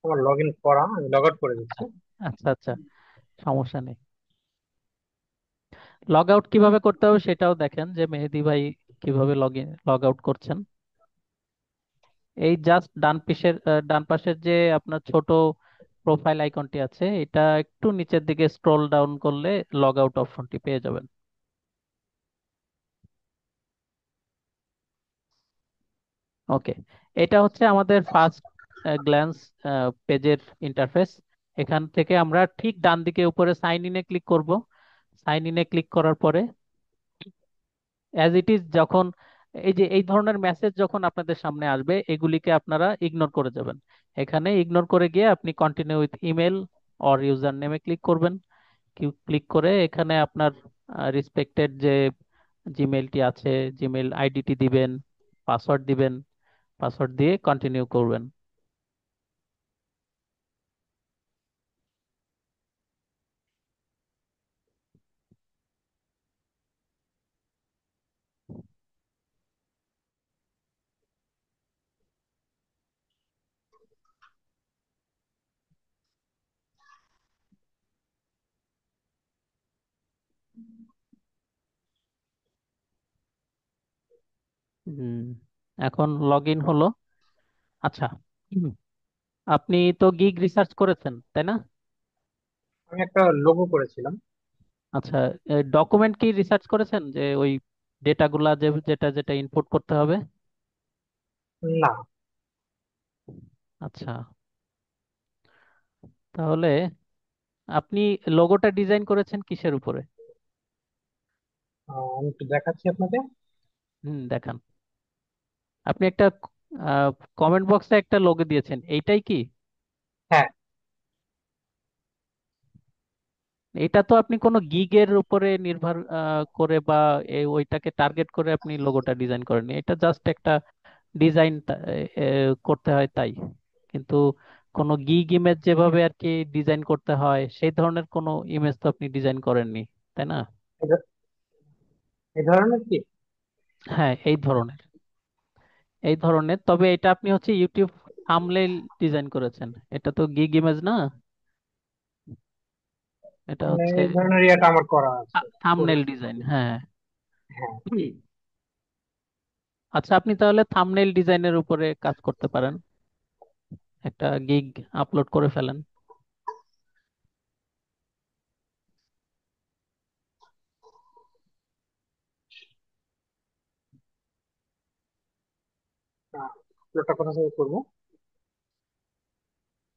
আমার log in করা, আমি লগ আউট করে দিচ্ছি। আচ্ছা আচ্ছা, সমস্যা নেই। লগ আউট কিভাবে করতে হবে সেটাও দেখেন যে মেহেদি ভাই কিভাবে লগ আউট করছেন। এই জাস্ট ডান পাশের যে আপনার ছোট প্রোফাইল আইকনটি আছে, এটা একটু নিচের দিকে স্ক্রল ডাউন করলে লগ আউট অপশনটি পেয়ে যাবেন। ওকে, এটা হচ্ছে আমাদের ফার্স্ট গ্ল্যান্স পেজের ইন্টারফেস। এখান থেকে আমরা ঠিক ডান দিকে উপরে সাইন ইনে ক্লিক করব। সাইন ইনে ক্লিক করার পরে অ্যাজ ইট ইজ, যখন এই যে এই ধরনের মেসেজ যখন আপনাদের সামনে আসবে, এগুলিকে আপনারা ইগনোর করে যাবেন। এখানে ইগনোর করে গিয়ে আপনি continue with email or user নেমে ক্লিক করবেন। ক্লিক করে এখানে আপনার রিসপেক্টেড যে জিমেলটি আছে, জিমেল আইডিটি দিবেন, পাসওয়ার্ড দিবেন, পাসওয়ার্ড দিয়ে কন্টিনিউ করবেন। হুম, এখন লগ ইন হলো। আচ্ছা, হুম, আপনি তো গিগ রিসার্চ করেছেন তাই না? আমি একটা লোগো করেছিলাম। আচ্ছা, ডকুমেন্ট কি রিসার্চ করেছেন যে ওই ডেটাগুলা যে যেটা যেটা ইনপুট করতে হবে? না, আচ্ছা, তাহলে আপনি লোগোটা ডিজাইন করেছেন কিসের উপরে? আমি একটু দেখাচ্ছি আপনাকে। হুম, দেখান। আপনি একটা কমেন্ট বক্সে একটা লোগো দিয়েছেন, এইটাই কি? হ্যাঁ, এটা তো আপনি কোনো গিগের উপরে নির্ভর করে বা ওইটাকে টার্গেট করে আপনি লোগোটা ডিজাইন করেননি, এটা জাস্ট একটা ডিজাইন করতে হয় তাই। কিন্তু কোনো গিগ ইমেজ যেভাবে আর কি ডিজাইন করতে হয় সেই ধরনের কোনো ইমেজ তো আপনি ডিজাইন করেননি, তাই না? এই ধরনের কি? হ্যাঁ, এই ধরনের তবে এটা আপনি হচ্ছে ইউটিউব থাম্বনেইল ডিজাইন করেছেন, এটা তো গিগ ইমেজ না। এটা মানে হচ্ছে এই ধরনের ইয়েটা আমার করা আছে, থাম্বনেইল করেছি। ডিজাইন, হ্যাঁ। হ্যাঁ, হুম। আচ্ছা, আপনি তাহলে থাম্বনেইল ডিজাইনের উপরে কাজ করতে পারেন, একটা গিগ আপলোড করে ফেলেন। ওটা কোথা থেকে করবো?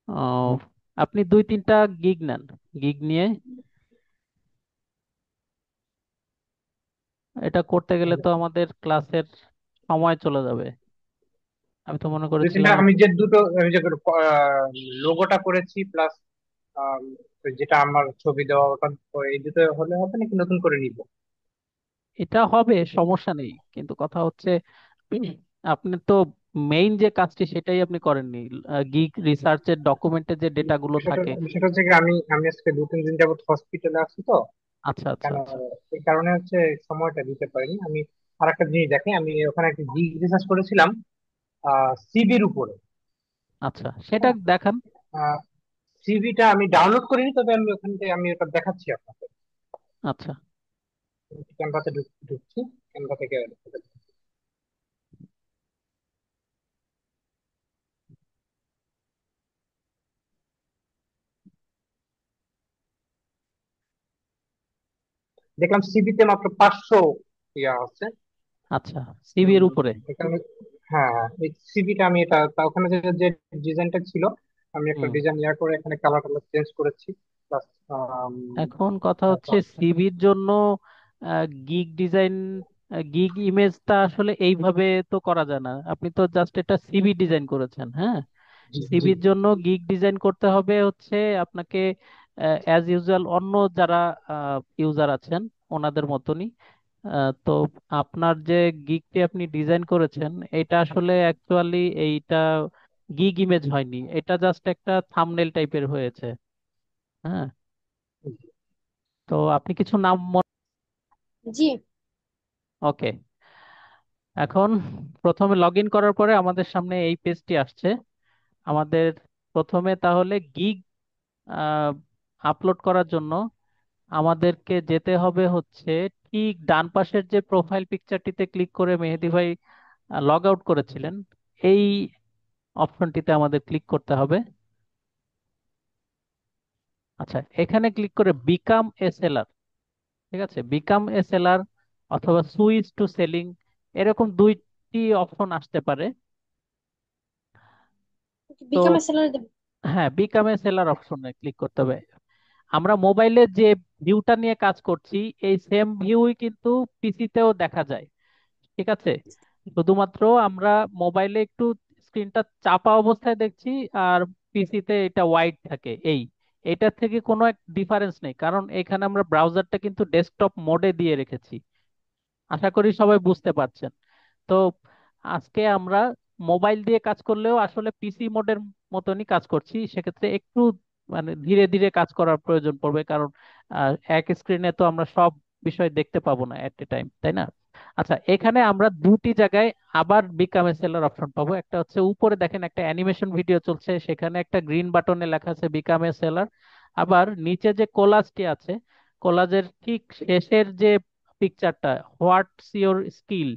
আহ, আপনি দুই তিনটা গিগ নেন, গিগ নিয়ে এটা করতে গেলে তো আমাদের ক্লাসের সময় চলে যাবে। আমি তো মনে দুই তিনটা করেছিলাম আমি যে দুটো, আমি যে লোগোটা করেছি প্লাস যেটা আমার ছবি দেওয়া, ওটা এই দুটো হলে হবে নাকি নতুন করে নিব? এটা হবে, সমস্যা নেই, কিন্তু কথা হচ্ছে উম, আপনি তো মেইন যে কাজটি সেটাই আপনি করেননি। গিগ রিসার্চের ডকুমেন্টে যে ডেটাগুলো বিষয়টা থাকে। বিষয়টা হচ্ছে কি, আমি আজকে 2-3 দিন যাবত হসপিটালে আছি তো। আচ্ছা আচ্ছা কেন, আচ্ছা এই কারণে হচ্ছে সময়টা দিতে পারিনি আমি। আর একটা জিনিস দেখে, আমি ওখানে একটা জিগ রিসার্চ করেছিলাম সিভির উপরে। আচ্ছা, সেটা দেখান। সিভিটা আমি ডাউনলোড করিনি, তবে আমি ওখান থেকে আমি ওটা দেখাচ্ছি আপনাকে। আচ্ছা, ক্যানভাতে ঢুকছি, ক্যানভা থেকে দেখলাম সিভিতে মাত্র 500 ইয়া আছে। আচ্ছা, সিভির উপরে। এখানে, হ্যাঁ হ্যাঁ, এই সিভিটা আমি এটা ওখানে যে যে ডিজাইনটা ছিল, আমি একটা হুম, ডিজাইন ইয়া করে এখানে কালার টালার চেঞ্জ করেছি প্লাস। এখন কথা হচ্ছে সিভির জন্য গিগ ডিজাইন, গিগ ইমেজটা আসলে এইভাবে তো করা যায় না। আপনি তো জাস্ট এটা সিভি ডিজাইন করেছেন, হ্যাঁ। জি জি। সিভির জন্য গিগ ডিজাইন করতে হবে হচ্ছে আপনাকে অ্যাজ ইউজুয়াল অন্য যারা ইউজার আছেন ওনাদের মতনই। তো আপনার যে গিগটি আপনি ডিজাইন করেছেন, এটা আসলে অ্যাকচুয়ালি এইটা গিগ ইমেজ হয়নি, এটা জাস্ট একটা থাম্বনেল টাইপের হয়েছে, হ্যাঁ। তো আপনি কিছু নাম, জি। ওকে, এখন প্রথমে লগ ইন করার পরে আমাদের সামনে এই পেজটি আসছে। আমাদের প্রথমে তাহলে গিগ আপলোড করার জন্য আমাদেরকে যেতে হবে হচ্ছে ঠিক ডান পাশের যে প্রোফাইল পিকচারটিতে ক্লিক করে মেহেদি ভাই লগ আউট করেছিলেন, এই অপশনটিতে আমাদের ক্লিক করতে হবে। আচ্ছা, এখানে ক্লিক করে বিকাম এ সেলার, ঠিক আছে, বিকাম এ সেলার অথবা সুইচ টু সেলিং, এরকম দুইটি অপশন আসতে পারে। তো বিকাম স্যালারি দেব। হ্যাঁ, বিকাম এ সেলার অপশনে ক্লিক করতে হবে। আমরা মোবাইলে যে ভিউটা নিয়ে কাজ করছি, এই সেম ভিউই কিন্তু পিসিতেও দেখা যায়, ঠিক আছে। শুধুমাত্র আমরা মোবাইলে একটু স্ক্রিনটা চাপা অবস্থায় দেখছি, আর পিসিতে এটা ওয়াইড থাকে। এটার থেকে কোনো এক ডিফারেন্স নেই, কারণ এখানে আমরা ব্রাউজারটা কিন্তু ডেস্কটপ মোডে দিয়ে রেখেছি। আশা করি সবাই বুঝতে পারছেন। তো আজকে আমরা মোবাইল দিয়ে কাজ করলেও আসলে পিসি মোডের মতনই কাজ করছি, সেক্ষেত্রে একটু মানে ধীরে ধীরে কাজ করার প্রয়োজন পড়বে, কারণ এক স্ক্রিনে তো আমরা সব বিষয় দেখতে পাবো না এট এ টাইম, তাই না? আচ্ছা, এখানে আমরা দুটি জায়গায় আবার বিকাম এ সেলার অপশন পাবো। একটা হচ্ছে উপরে দেখেন একটা অ্যানিমেশন ভিডিও চলছে, সেখানে একটা গ্রিন বাটনে লেখা আছে বিকাম এ সেলার। আবার নিচে যে কোলাজটি আছে, কোলাজের ঠিক শেষের যে পিকচারটা, হোয়াটস ইওর স্কিল,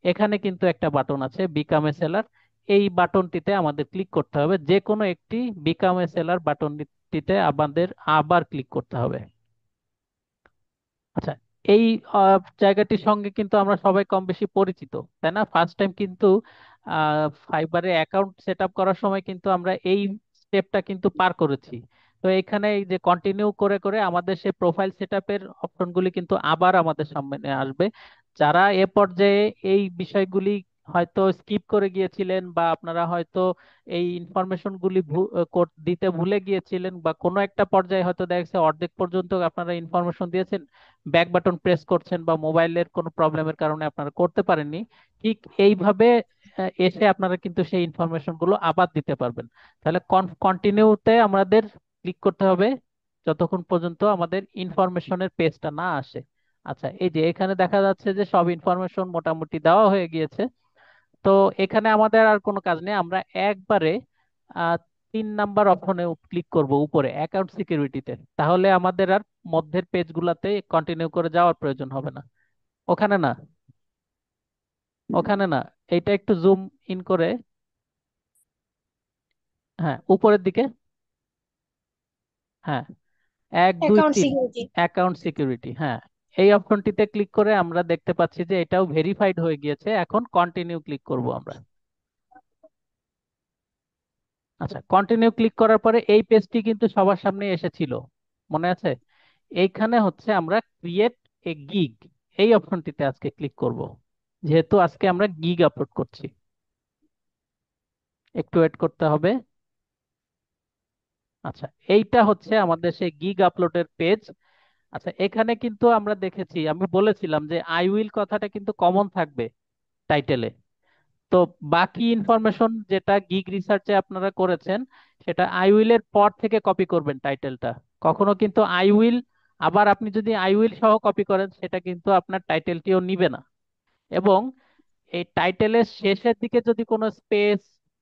এখানে কিন্তু একটা বাটন আছে বিকাম এ সেলার। এই বাটনটিতে আমাদের ক্লিক করতে হবে, যে কোনো একটি বিকাম এ সেলার বাটনটিতে আমাদের আবার ক্লিক করতে হবে। আচ্ছা, এই জায়গাটির সঙ্গে কিন্তু আমরা সবাই কম বেশি পরিচিত, তাই না? ফার্স্ট টাইম কিন্তু ফাইবারে অ্যাকাউন্ট সেট আপ করার সময় কিন্তু আমরা এই স্টেপটা কিন্তু পার করেছি। তো এখানে এই যে কন্টিনিউ করে করে আমাদের সেই প্রোফাইল সেট আপের অপশনগুলি কিন্তু আবার আমাদের সামনে আসবে। যারা এ পর্যায়ে এই বিষয়গুলি হয়তো স্কিপ করে গিয়েছিলেন, বা আপনারা হয়তো এই ইনফরমেশন গুলি দিতে ভুলে গিয়েছিলেন, বা কোনো একটা পর্যায়ে হয়তো দেখা গেছে অর্ধেক পর্যন্ত আপনারা ইনফরমেশন দিয়েছেন, ব্যাক বাটন প্রেস করছেন বা মোবাইলের কোনো প্রবলেমের কারণে আপনারা করতে পারেননি, ঠিক এইভাবে এসে আপনারা কিন্তু সেই ইনফরমেশন গুলো আবার দিতে পারবেন। তাহলে কন্টিনিউতে আমাদের ক্লিক করতে হবে যতক্ষণ পর্যন্ত আমাদের ইনফরমেশনের পেজটা না আসে। আচ্ছা, এই যে এখানে দেখা যাচ্ছে যে সব ইনফরমেশন মোটামুটি দেওয়া হয়ে গিয়েছে। তো এখানে আমাদের আর কোনো কাজ নেই, আমরা একবারে আহ, 3 নাম্বার অপশনে ক্লিক করব উপরে অ্যাকাউন্ট সিকিউরিটিতে। তাহলে আমাদের আর মধ্যের পেজগুলোতে কন্টিনিউ করে যাওয়ার প্রয়োজন হবে না। ওখানে না, ওখানে না, এইটা একটু জুম ইন করে, হ্যাঁ উপরের দিকে, হ্যাঁ, 1 2 3, সিকিউরিটি। অ্যাকাউন্ট সিকিউরিটি, হ্যাঁ। এই অপশনটিতে ক্লিক করে আমরা দেখতে পাচ্ছি যে এটাও ভেরিফাইড হয়ে গিয়েছে। এখন কন্টিনিউ ক্লিক করব আমরা। আচ্ছা, কন্টিনিউ ক্লিক করার পরে এই পেজটি কিন্তু সবার সামনে এসেছিল, মনে আছে? এইখানে হচ্ছে আমরা ক্রিয়েট এ গিগ, এই অপশনটিতে আজকে ক্লিক করব, যেহেতু আজকে আমরা গিগ আপলোড করছি। একটু ওয়েট করতে হবে। আচ্ছা, এইটা হচ্ছে আমাদের সেই গিগ আপলোডের পেজ। আচ্ছা, এখানে কিন্তু আমরা দেখেছি, আমি বলেছিলাম যে আই উইল কথাটা কিন্তু কমন থাকবে টাইটেলে। তো বাকি ইনফরমেশন যেটা গিগ রিসার্চে আপনারা করেছেন, সেটা আই উইলের পর থেকে কপি করবেন টাইটেলটা। কখনো কিন্তু আই উইল, আবার আপনি যদি আই উইল সহ কপি করেন, সেটা কিন্তু আপনার টাইটেলটিও নিবে না। এবং এই টাইটেলের শেষের দিকে যদি কোনো স্পেস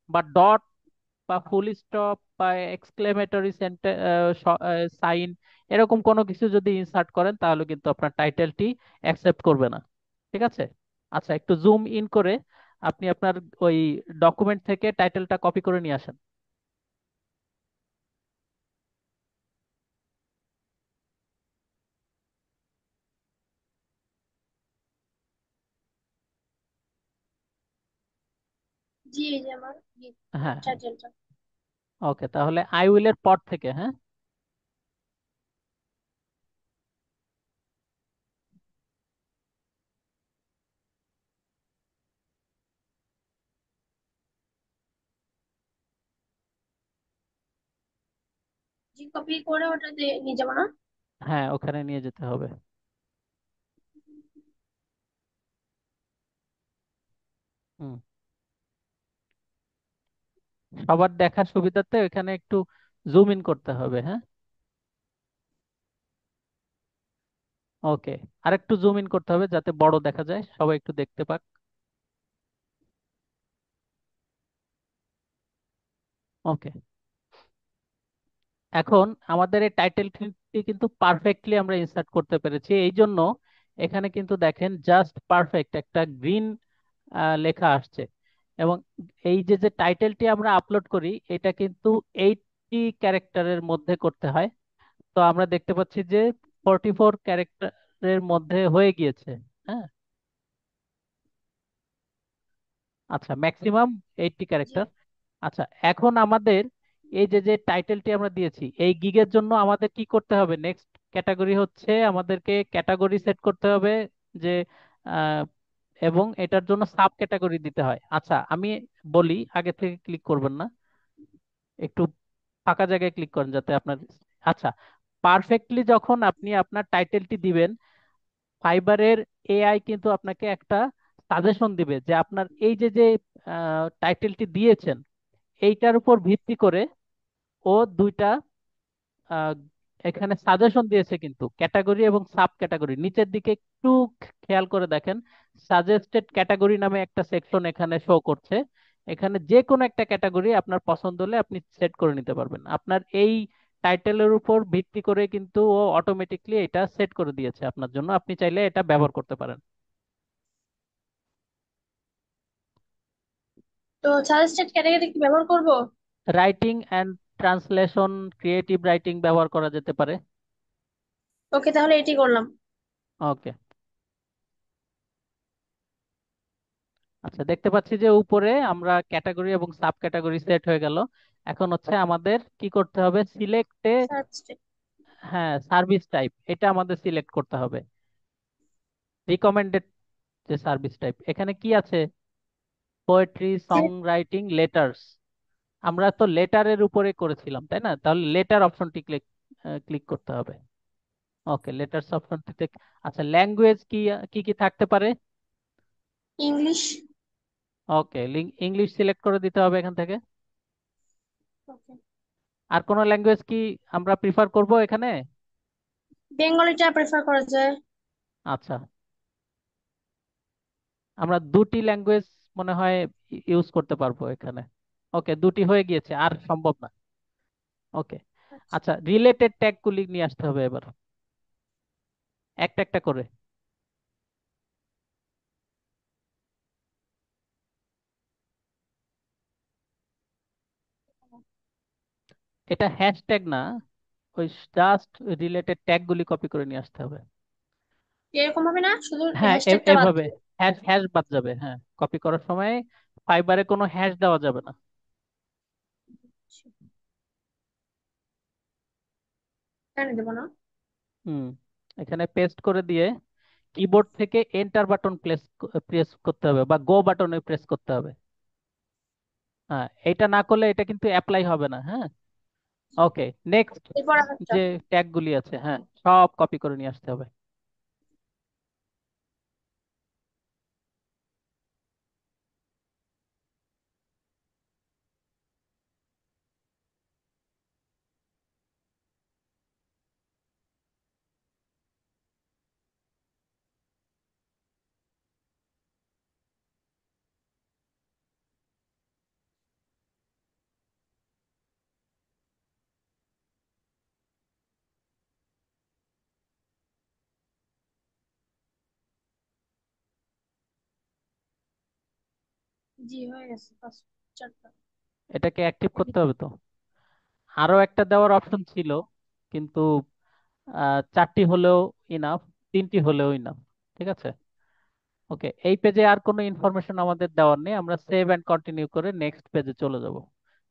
বা ডট বা ফুল স্টপ বা এক্সক্লেমেটরি সাইন, এরকম কোনো কিছু যদি ইনসার্ট করেন, তাহলে কিন্তু আপনার টাইটেলটি অ্যাকসেপ্ট করবে না, ঠিক আছে? আচ্ছা, একটু জুম ইন করে আপনি আপনার ওই ডকুমেন্ট থেকে টাইটেলটা কপি করে নিয়ে আসেন। জি, এই যে আমার হ্যাঁ, টাইটেলটা। ওকে, তাহলে আই উইলের পর থেকে, হ্যাঁ। জি, কপি করে ওটাতে নিয়ে যাবো না? হ্যাঁ, ওখানে নিয়ে যেতে হবে। হুম, সবার দেখার সুবিধার্থে ওখানে একটু জুম ইন করতে হবে, হ্যাঁ। ওকে, আর একটু জুম ইন করতে হবে যাতে বড় দেখা যায়, সবাই একটু দেখতে পাক। ওকে, এখন আমাদের এই টাইটেলটি কিন্তু পারফেক্টলি আমরা ইনসার্ট করতে পেরেছি, এই জন্য এখানে কিন্তু দেখেন জাস্ট পারফেক্ট একটা গ্রিন লেখা আসছে। এবং এই যে যে টাইটেলটি আমরা আপলোড করি এটা কিন্তু 80 ক্যারেক্টারের মধ্যে করতে হয়। তো আমরা দেখতে পাচ্ছি যে 44 ক্যারেক্টারের মধ্যে হয়ে গিয়েছে। হ্যাঁ, আচ্ছা, ম্যাক্সিমাম 80 ক্যারেক্টার। আচ্ছা, এখন আমাদের এই যে যে টাইটেলটি আমরা দিয়েছি এই গিগের জন্য আমাদের কি করতে হবে? নেক্সট ক্যাটাগরি হচ্ছে আমাদেরকে ক্যাটাগরি সেট করতে হবে, যে আহ, এবং এটার জন্য সাব ক্যাটাগরি দিতে হয়। আচ্ছা, আমি বলি, আগে থেকে ক্লিক করবেন না, একটু ফাঁকা জায়গায় ক্লিক করেন যাতে আপনার, আচ্ছা, পারফেক্টলি যখন আপনি আপনার টাইটেলটি দিবেন, ফাইবারের এআই কিন্তু আপনাকে একটা সাজেশন দিবে যে আপনার এই যে যে টাইটেলটি দিয়েছেন এইটার উপর ভিত্তি করে ও দুইটা আহ, এখানে সাজেশন দিয়েছে, কিন্তু ক্যাটাগরি এবং সাব ক্যাটাগরি নিচের দিকে একটু খেয়াল করে দেখেন, সাজেস্টেড ক্যাটাগরি নামে একটা সেকশন এখানে শো করছে। এখানে যে কোনো একটা ক্যাটাগরি আপনার পছন্দ হলে আপনি সেট করে নিতে পারবেন। আপনার এই টাইটেলের উপর ভিত্তি করে কিন্তু ও অটোমেটিকলি এটা সেট করে দিয়েছে আপনার জন্য, আপনি চাইলে এটা ব্যবহার করতে পারেন। তো সাজেস্টেড ক্যাটাগরি কি ব্যবহার করব? Writing and translation, creative writing ব্যবহার করা যেতে পারে। ওকে, তাহলে এটি করলাম। ওকে, আচ্ছা, দেখতে পাচ্ছি যে উপরে আমরা ক্যাটাগরি এবং সাব ক্যাটাগরি সেট হয়ে গেল। এখন হচ্ছে আমাদের কি করতে হবে? সিলেক্টে, সার্চ। হ্যাঁ, সার্ভিস টাইপ এটা আমাদের সিলেক্ট করতে হবে। রিকমেন্ডেড যে সার্ভিস টাইপ এখানে কি আছে? Poetry, song writing, letters. আমরা তো লেটারের উপরে করেছিলাম, তাই না? তাহলে লেটার অপশনটি ক্লিক ক্লিক করতে হবে। ওকে, লেটার্স অপশনটিতে, আচ্ছা, ল্যাঙ্গুয়েজ কি কি কি থাকতে পারে? ইংলিশ। ওকে, ইংলিশ সিলেক্ট করে দিতে হবে এখান থেকে। ওকে। আর কোনো ল্যাঙ্গুয়েজ কি আমরা প্রিফার করব এখানে? বেঙ্গলিটা প্রেফার করা যায়। আচ্ছা, আমরা দুটি ল্যাঙ্গুয়েজ মনে হয় ইউজ করতে পারবো এখানে। ওকে, দুটি হয়ে গিয়েছে, আর সম্ভব না। ওকে, আচ্ছা। আচ্ছা, রিলেটেড ট্যাগ গুলি নিয়ে আসতে হবে এবার, একটা একটা করে। এটা হ্যাশট্যাগ না, ওই জাস্ট রিলেটেড ট্যাগ গুলি কপি করে নিয়ে আসতে হবে। এরকম হবে না, শুধু হ্যাঁ, হ্যাশট্যাগটা বাদ এভাবে দিয়ে? হ্যাশ হ্যাশ বাদ যাবে, হ্যাঁ, কপি করার সময় ফাইবারে কোনো হ্যাশ দেওয়া যাবে না। কেন দেবো না? হুম, এখানে পেস্ট করে দিয়ে কিবোর্ড থেকে এন্টার বাটন প্রেস করতে হবে বা গো বাটনে প্রেস করতে হবে। হ্যাঁ, এটা না করলে এটা কিন্তু অ্যাপ্লাই হবে না। হ্যাঁ, ওকে, নেক্সট এরপর আরেকটা। যে ট্যাগ গুলি আছে, হ্যাঁ, সব কপি করে নিয়ে আসতে হবে। জি, হয়ে গেছে পাঁচ, চারটা। এটাকে অ্যাক্টিভ করতে হবে তো। আরো একটা দেওয়ার অপশন ছিল, কিন্তু চারটি হলেও ইনাফ, তিনটি হলেও ইনাফ। ঠিক আছে, ওকে, এই পেজে আর কোনো ইনফরমেশন আমাদের দেওয়ার নেই, আমরা সেভ অ্যান্ড কন্টিনিউ করে নেক্সট পেজে চলে যাব।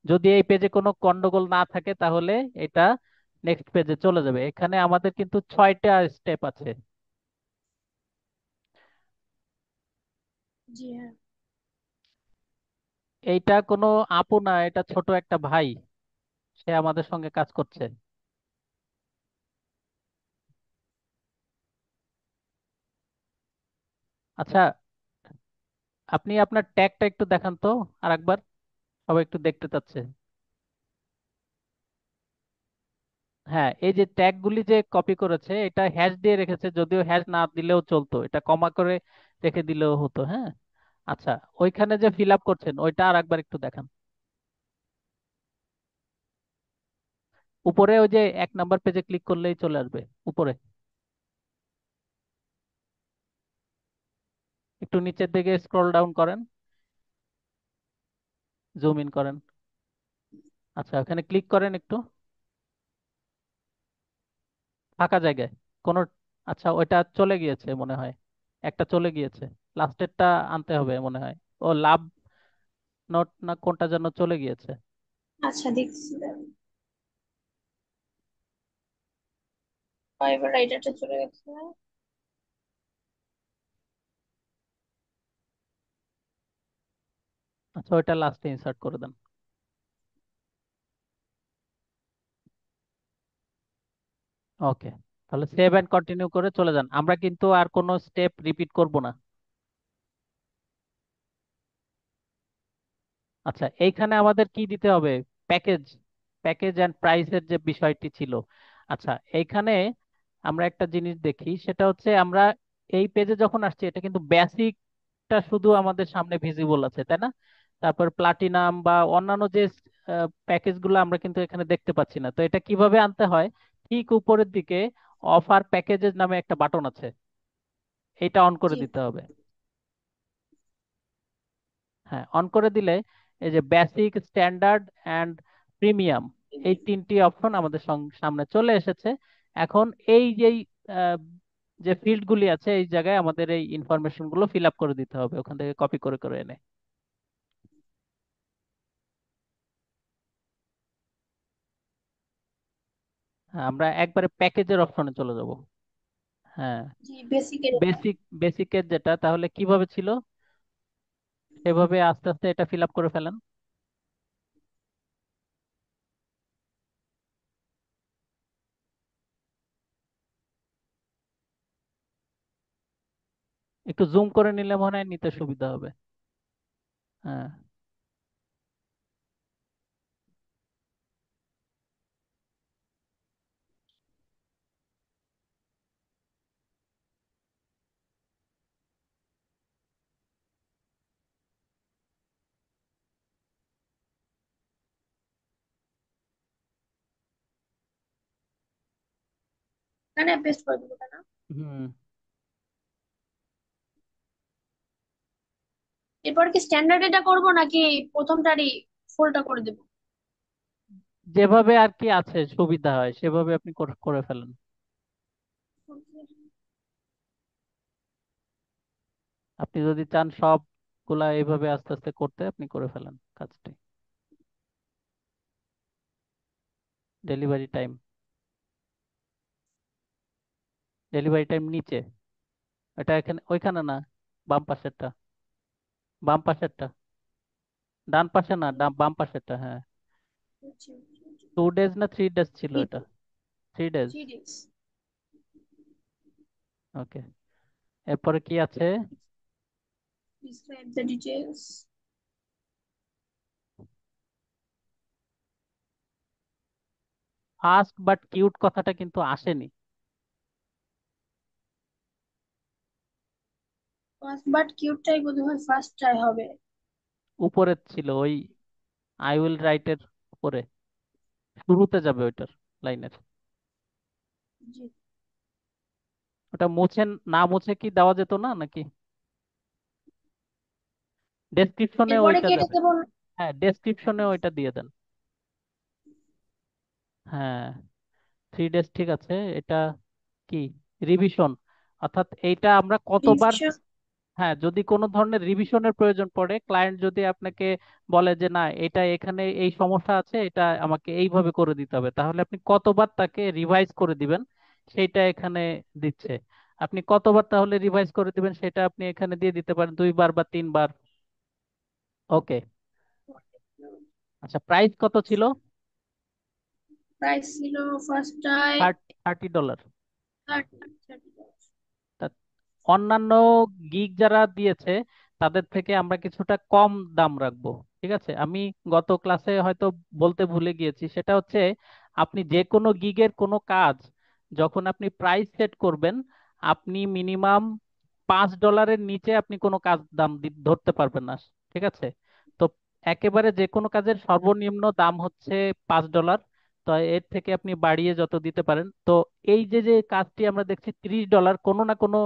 যদি এই পেজে কোনো গন্ডগোল না থাকে তাহলে এটা নেক্সট পেজে চলে যাবে। এখানে আমাদের কিন্তু 6টা স্টেপ আছে। জি হ্যাঁ। এইটা কোনো আপু না, এটা ছোট একটা ভাই, সে আমাদের সঙ্গে কাজ করছে। আচ্ছা, আপনি আপনার ট্যাগটা একটু দেখান তো আরেকবার, সবাই একটু দেখতে চাচ্ছে। হ্যাঁ, এই যে ট্যাগ গুলি যে কপি করেছে এটা হ্যাশ দিয়ে রেখেছে, যদিও হ্যাশ না দিলেও চলতো, এটা কমা করে রেখে দিলেও হতো। হ্যাঁ, আচ্ছা, ওইখানে যে ফিল আপ করছেন ওইটা আর একবার একটু দেখান। উপরে ওই যে 1 নাম্বার পেজে ক্লিক করলেই চলে আসবে উপরে। একটু নিচের দিকে স্ক্রল ডাউন করেন, জুম ইন করেন। আচ্ছা, ওখানে ক্লিক করেন একটু ফাঁকা জায়গায় কোনো। আচ্ছা, ওইটা চলে গিয়েছে মনে হয়, একটা চলে গিয়েছে, লাস্টেরটা আনতে হবে মনে হয়। ও লাভ নোট না কোনটা যেন চলে গিয়েছে। আচ্ছা, দেখছি দাঁড়াও। ফাইবার রাইটারটা চলে গেছে। আচ্ছা, ওইটা লাস্টে ইনসার্ট করে দেন। ওকে, তাহলে সেভ এন্ড কন্টিনিউ করে চলে যান, আমরা কিন্তু আর কোনো স্টেপ রিপিট করব না। আচ্ছা, এইখানে আমাদের কি দিতে হবে? প্যাকেজ, প্যাকেজ এন্ড প্রাইসের যে বিষয়টি ছিল। আচ্ছা, এইখানে আমরা একটা জিনিস দেখি, সেটা হচ্ছে আমরা এই পেজে যখন আসছি এটা কিন্তু বেসিকটা শুধু আমাদের সামনে ভিজিবল আছে, তাই না? তারপর প্লাটিনাম বা অন্যান্য যে প্যাকেজগুলো আমরা কিন্তু এখানে দেখতে পাচ্ছি না। তো এটা কিভাবে আনতে হয়? ঠিক উপরের দিকে অফার প্যাকেজেস নামে একটা বাটন আছে, এটা অন করে জি। দিতে হবে। হ্যাঁ, অন করে দিলে এই যে বেসিক, স্ট্যান্ডার্ড অ্যান্ড প্রিমিয়াম, এই তিনটি অপশন আমাদের সামনে চলে এসেছে। এখন এই যেই আহ, যে ফিল্ড গুলি আছে এই জায়গায় আমাদের এই ইনফরমেশন গুলো ফিল আপ করে দিতে হবে ওখান থেকে কপি করে করে এনে। হ্যাঁ, আমরা একবারে প্যাকেজের অপশনে চলে যাব। হ্যাঁ, জি, বেসিকের এটা। বেসিকের যেটা তাহলে কিভাবে ছিল সেভাবে আস্তে আস্তে এটা ফিল আপ করে ফেলেন। একটু জুম করে নিলে মনে হয় নিতে সুবিধা হবে। হ্যাঁ, এখানে পেস্ট করে দেবো, তাই না? হুম। এরপর কি স্ট্যান্ডার্ড এটা করবো নাকি প্রথমটারই ফুলটা করে দেবো? যেভাবে আর কি আছে সুবিধা হয় সেভাবে আপনি করে করে ফেলেন। আপনি যদি চান সবগুলা এইভাবে আস্তে আস্তে করতে, আপনি করে ফেলেন কাজটি। ডেলিভারি টাইম, ডেলিভারি টাইম নিচে, এটা এখানে ওইখানে না, বাম পাশেরটা, বাম পাশেরটা, ডান পাশে না, বাম পাশেরটা, হ্যাঁ। 2 ডেজ না 3 ডেজ ছিল এটা? 3 ডেজ। 3 days. ওকে, এরপরে কি আছে? Describe the details. Fast but cute কথাটা কিন্তু আসেনি। ফার্স্ট বাট কিউটটাই বোধহয় ফার্স্ট ট্রাই হবে। উপরে ছিল ওই আই উইল রাইটের উপরে, শুরুতে যাবে ওইটার লাইনের। জি। ওটা মুছে, না মুছে কি দেওয়া যেত না নাকি? ডেসক্রিপশনে এরপরে ওইটা কেটে যাবে। দেবো? হ্যাঁ, ডেসক্রিপশনে ওইটা দিয়ে দেন। হ্যাঁ, 3 ডেজ ঠিক আছে। এটা কি রিভিশন, অর্থাৎ এইটা আমরা কতবার, রিভিশন। হ্যাঁ যদি কোনো ধরনের রিভিশনের প্রয়োজন পড়ে, ক্লায়েন্ট যদি আপনাকে বলে যে না এটা এখানে এই সমস্যা আছে, এটা আমাকে এইভাবে করে দিতে হবে, তাহলে আপনি কতবার তাকে রিভাইজ করে দিবেন সেটা এখানে দিচ্ছে। আপনি কতবার তাহলে রিভাইজ করে দিবেন সেটা আপনি এখানে দিয়ে দিতে পারেন, 2 বার বা 3 বার। ওকে। আচ্ছা, প্রাইস কত ছিল? প্রাইস ছিল ফার্স্টটায় $30। 30. তা অন্যান্য গিগ যারা দিয়েছে তাদের থেকে আমরা কিছুটা কম দাম রাখবো। ঠিক আছে, আমি গত ক্লাসে হয়তো বলতে ভুলে গিয়েছি, সেটা হচ্ছে আপনি যে কোনো গিগের কোনো কাজ যখন আপনি প্রাইস সেট করবেন, আপনি মিনিমাম $5 নিচে আপনি কোনো কাজ দাম ধরতে পারবেন না। ঠিক আছে, তো একেবারে যে কোনো কাজের সর্বনিম্ন দাম হচ্ছে $5। তো এর থেকে আপনি বাড়িয়ে যত দিতে পারেন। তো এই যে যে কাজটি আমরা দেখছি $30, কোনো না কোনো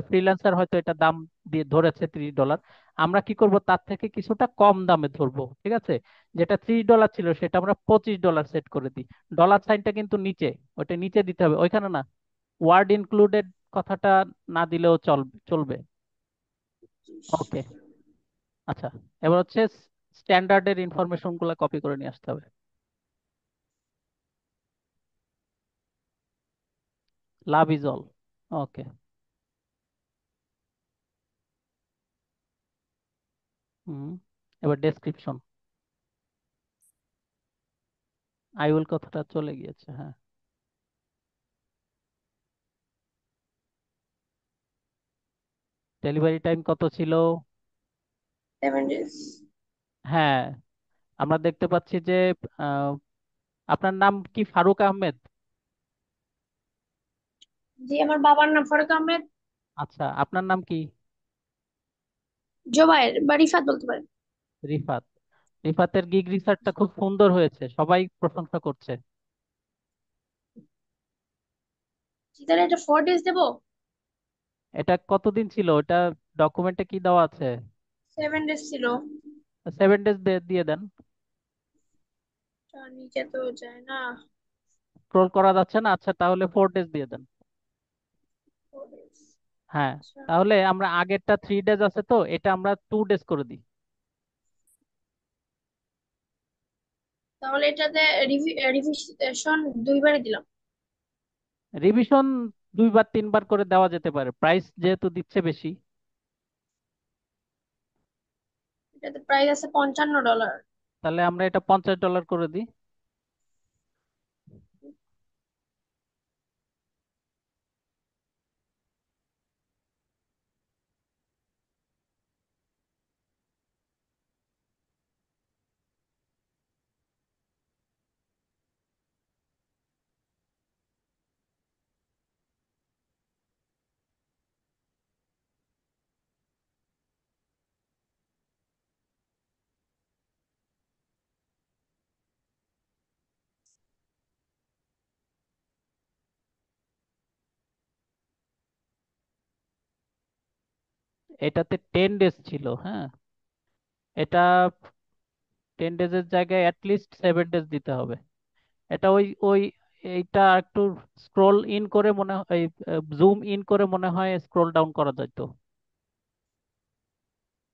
ফ্রিল্যান্সার হয়তো এটা দাম দিয়ে ধরেছে $30। আমরা কি করব, তার থেকে কিছুটা কম দামে ধরবো, ঠিক আছে? যেটা $30 ছিল সেটা আমরা $25 সেট করে দিই। ডলার সাইনটা কিন্তু নিচে, ওটা নিচে দিতে হবে, ওইখানে না। ওয়ার্ড ইনক্লুডেড কথাটা না দিলেও চলবে চলবে। ওকে। আচ্ছা, এবার হচ্ছে স্ট্যান্ডার্ডের ইনফরমেশন গুলো কপি করে নিয়ে আসতে হবে। Love is all. Okay. Hmm. এবার ডেসক্রিপশন। আই উইল কথাটা চলে গিয়েছে, হ্যাঁ। ডেলিভারি টাইম কত ছিল? 7 days। হ্যাঁ, আমরা দেখতে পাচ্ছি যে আহ, আপনার নাম কি ফারুক আহমেদ? জি, আমার বাবার নাম ফারুক আহমেদ। আচ্ছা, আপনার নাম কি? জোবায়ের বা রিফাত বলতে পারেন। রিফাত। রিফাতের গিগ রিসার্চটা খুব সুন্দর হয়েছে, সবাই প্রশংসা করছে। জি, তাহলে এটা 4 days দেবো। এটা কতদিন ছিল এটা? ডকুমেন্টে কি দেওয়া আছে? 7 days ছিল। 7 ডেজ দিয়ে দেন। নিচে তো যায় না। স্ক্রোল করা যাচ্ছে না, আচ্ছা তাহলে 4 ডেজ দিয়ে দেন। 4 days। হ্যাঁ। আচ্ছা, তাহলে আমরা আগেরটা 3 ডেজ আছে, তো এটা আমরা 2 ডেজ করে দিই। তাহলে এটাতে রিভিশন 2বারে দিলাম। রিভিশন 2 বার 3 বার করে দেওয়া যেতে পারে, প্রাইস যেহেতু দিচ্ছে বেশি। এটাতে প্রাইস আছে $55। তাহলে আমরা এটা $50 করে দিই। এটাতে 10 ডেজ ছিল, হ্যাঁ। এটা 10 ডেজের জায়গায় অ্যাটলিস্ট 7 ডেজ দিতে হবে। এটা ওই ওই এইটা একটু স্ক্রোল ইন করে মনে হয়, জুম ইন করে মনে হয় স্ক্রোল ডাউন করা যায় তো,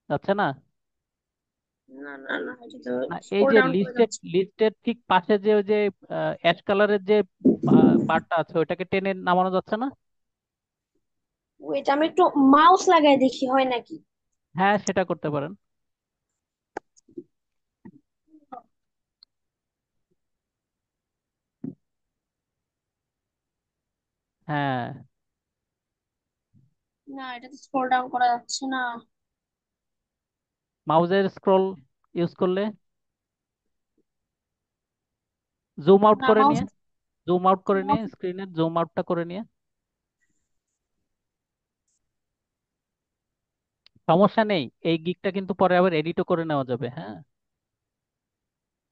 যাচ্ছে না? না না না, এটা তো না, এই স্ক্রল যে ডাউন করে লিস্টেড যাচ্ছে। লিস্টেড ঠিক পাশে যে ওই যে অ্যাশ কালারের যে বারটা আছে, ওইটাকে টেনে নামানো যাচ্ছে না? ওয়েট, আমি একটু মাউস লাগাই দেখি হয় নাকি। হ্যাঁ, সেটা করতে পারেন। হ্যাঁ, না, এটা তো স্ক্রল ডাউন করা যাচ্ছে না। মাউজের স্ক্রল ইউজ করলে জুম আউট না, করে মাউস। নিয়ে, জুম আউট করে নিয়ে স্ক্রিনের জুম আউটটা করে নিয়ে। সমস্যা নেই, এই গিগটা কিন্তু পরে আবার এডিটও করে নেওয়া যাবে, হ্যাঁ।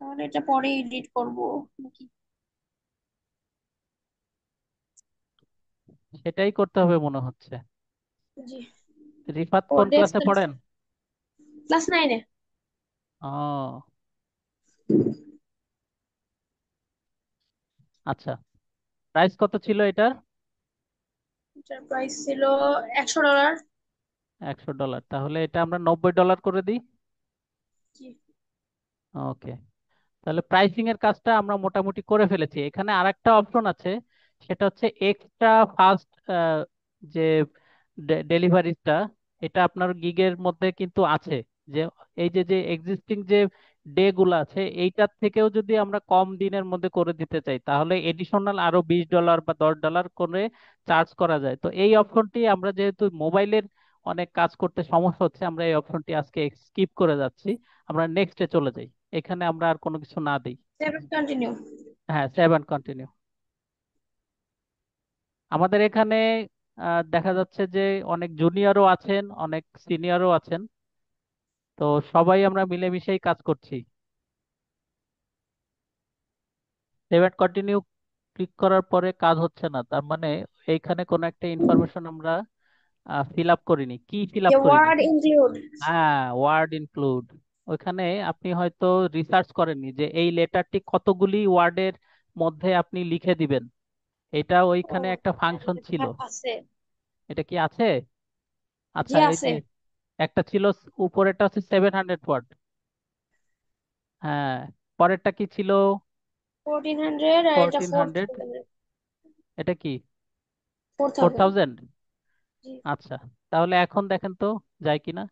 তাহলে এটা পরে এডিট করব নাকি? সেটাই করতে হবে মনে হচ্ছে। জি। রিফাত ও কোন ডেস্ক ক্লাসে পড়েন? ক্লাস 9-এ। ও, আচ্ছা। প্রাইস কত ছিল এটার? এটার প্রাইস ছিল $100। $100, তাহলে এটা আমরা $90 করে দিই। জি। ওকে। তাহলে প্রাইসিং এর কাজটা আমরা মোটামুটি করে ফেলেছি। এখানে আরেকটা অপশন আছে, সেটা হচ্ছে এক্সট্রা ফাস্ট যে ডেলিভারিটা, এটা আপনার গিগের মধ্যে কিন্তু আছে। যে এই যে যে এক্সিস্টিং যে ডে গুলো আছে, এইটার থেকেও যদি আমরা কম দিনের মধ্যে করে দিতে চাই, তাহলে এডিশনাল আরো $20 বা $10 করে চার্জ করা যায়। তো এই অপশনটি আমরা, যেহেতু মোবাইলের অনেক কাজ করতে সমস্যা হচ্ছে, আমরা এই অপশনটি আজকে স্কিপ করে যাচ্ছি। আমরা নেক্সটে চলে যাই, এখানে আমরা আর কোনো কিছু না দিই। 7 কন্টিনিউ। হ্যাঁ, সেভ অ্যান্ড কন্টিনিউ। আমাদের এখানে দেখা যাচ্ছে যে অনেক জুনিয়রও আছেন, অনেক সিনিয়রও আছেন। তো সবাই আমরা মিলেমিশেই কাজ করছি। সেভ এন্ড কন্টিনিউ ক্লিক করার পরে কাজ হচ্ছে না, তার মানে এইখানে কোনো একটা ইনফরমেশন আমরা ফিল আপ করিনি। কি ফিল যে আপ করিনি? Word include. হ্যাঁ, ওয়ার্ড ইনক্লুড। ওইখানে আপনি হয়তো রিসার্চ করেননি যে এই লেটারটি কতগুলি ওয়ার্ডের মধ্যে আপনি লিখে দিবেন। এটা ও, ওইখানে একটা ফাংশন ছিল। এটা আছে। এটা কি আছে? জি আচ্ছা, এই আছে। যে একটা ছিল, উপরেরটা হচ্ছে 700 ওয়ার্ড। হ্যাঁ, পরেরটা কি ছিল? 1400 আর এটা ফোরটিন ফোর হান্ড্রেড থাউজেন্ড। এটা কি? ফোর ফোর থাউজেন্ড থাউজেন্ড জি। আচ্ছা, তাহলে এখন দেখেন তো যায় কিনা।